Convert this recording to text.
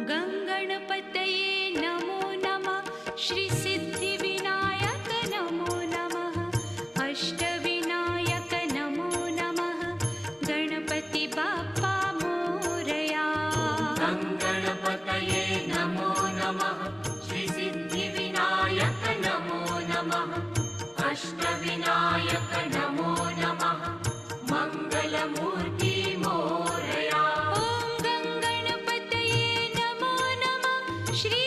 गङ्गणपतये नमो नमः श्रीसिद्धिविनायक नमो नमः अष्टविनायक नमो नमः गणपति बाप्पा मोरया। गङ्गणपतये नमो नमः श्रीसिद्धिविनायक नमो नमः अष्टविनायक नमो नमः मङ्गलमूर्ति मोरया। ॐ गङ्गणपतये नमो नमः श्री